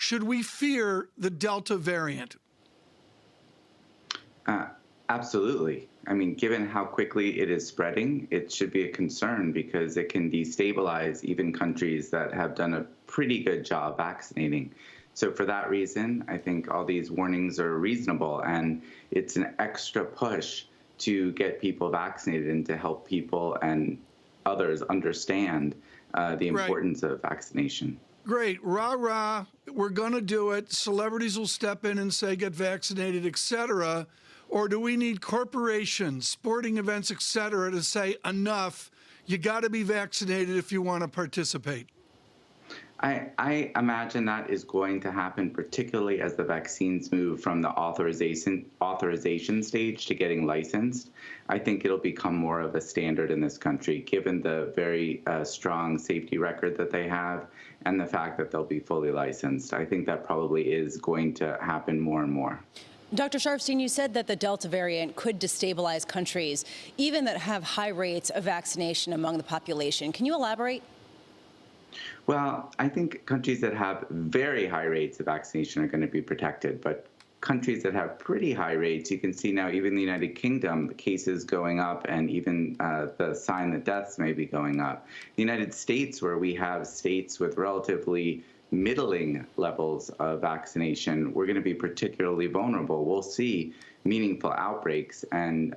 Should we fear the Delta variant? Absolutely. I mean, given how quickly it is spreading, it should be a concern because it can destabilize even countries that have done a pretty good job vaccinating. So for that reason, I think all these warnings are reasonable, and it's an extra push to get people vaccinated and to help people and others understand the importance of vaccination. Great. Rah, rah. We're going to do it. Celebrities will step in and say, get vaccinated, et cetera. Or do we need corporations, sporting events, et cetera, to say enough? You got to be vaccinated if you want to participate. I imagine that is going to happen, particularly as the vaccines move from the authorization stage to getting licensed. I think it'll become more of a standard in this country, given the very strong safety record that they have and the fact that they'll be fully licensed. I think that probably is going to happen more and more. Dr. Sharfstein, you said that the Delta variant could destabilize countries, even that have high rates of vaccination among the population. Can you elaborate? Well, I think countries that have very high rates of vaccination are going to be protected, but countries that have pretty high rates, you can see now even the United Kingdom, the cases going up, and even the sign that deaths may be going up. The United States, where we have states with relatively middling levels of vaccination, we're going to be particularly vulnerable. We'll see meaningful outbreaks, and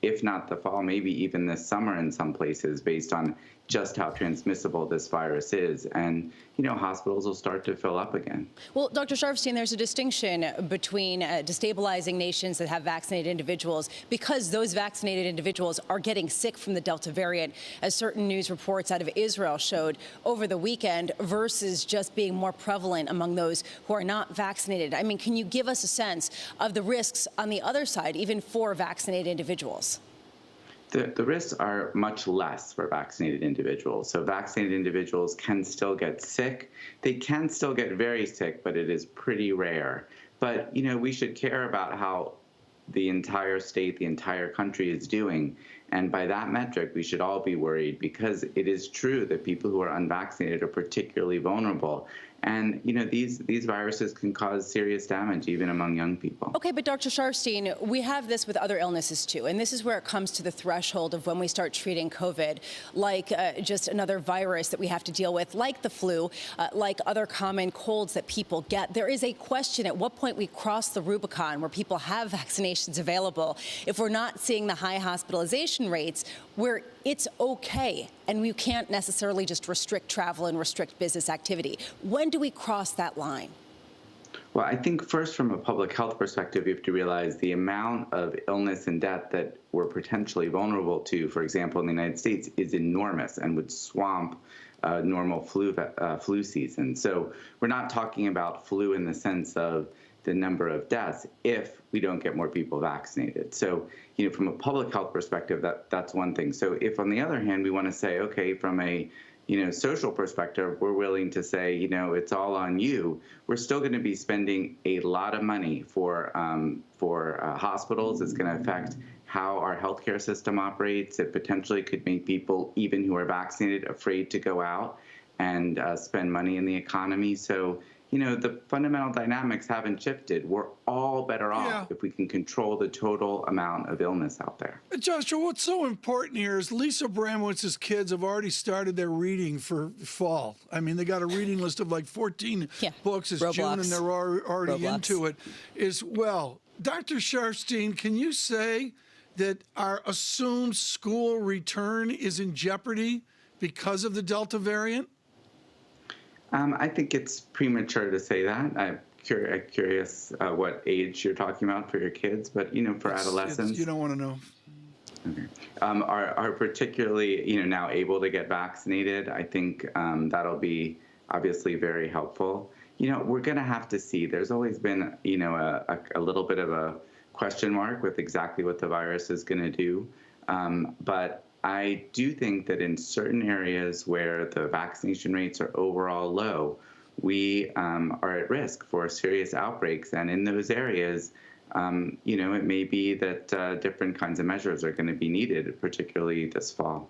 if not the fall, maybe even this summer in some places, based on just how transmissible this virus is. And, hospitals will start to fill up again. Well, Dr. Sharfstein, there's a distinction between destabilizing nations that have vaccinated individuals because those vaccinated individuals are getting sick from the Delta variant, as certain news reports out of Israel showed over the weekend, versus just being more prevalent among those who are not vaccinated. I mean, can you give us a sense of the risks on the other side, even for vaccinated individuals? The risks are much less for vaccinated individuals. So vaccinated individuals can still get sick. They can still get very sick, but it is pretty rare. But, we should care about how the entire state, the entire country is doing. And by that metric, we should all be worried, because it is true that people who are unvaccinated are particularly vulnerable. And, these viruses can cause serious damage even among young people. Okay, but Dr. Sharfstein, we have this with other illnesses too. And this is where it comes to the threshold of when we start treating COVID like just another virus that we have to deal with, like the flu, like other common colds that people get. There is a question at what point we cross the Rubicon where people have vaccinations available. If we're not seeing the high hospitalization rates, where it's okay and we can't necessarily just restrict travel and restrict business activity. When do we cross that line? Well, I think first, from a public health perspective, you have to realize the amount of illness and death that we're potentially vulnerable to, for example, in the United States, is enormous and would swamp normal flu season. So we're not talking about flu in the sense of the number of deaths if we don't get more people vaccinated. So, from a public health perspective, that's one thing. So if, on the other hand, we want to say, okay, from a social perspective, we're willing to say, it's all on you. We're still going to be spending a lot of money for hospitals. It's going to affect how our healthcare system operates. It potentially could make people, even who are vaccinated, afraid to go out and spend money in the economy. So, the fundamental dynamics haven't shifted. We're all better off if we can control the total amount of illness out there. Joshua, what's so important here is Lisa Abramowitz's kids have already started their reading for fall. I mean, they got a reading list of like 14 books. It's June, and they're already into it as well. Dr. Sharfstein, can you say that our assumed school return is in jeopardy because of the Delta variant? I think it's premature to say that. I'm curious what age you're talking about for your kids, but for adolescents, you don't want to know. Okay. Are particularly now able to get vaccinated. I think that'll be obviously very helpful. We're going to have to see. There's always been a little bit of a question mark with exactly what the virus is going to do, but I do think that in certain areas where the vaccination rates are overall low, we are at risk for serious outbreaks. And in those areas, it may be that different kinds of measures are going to be needed, particularly this fall.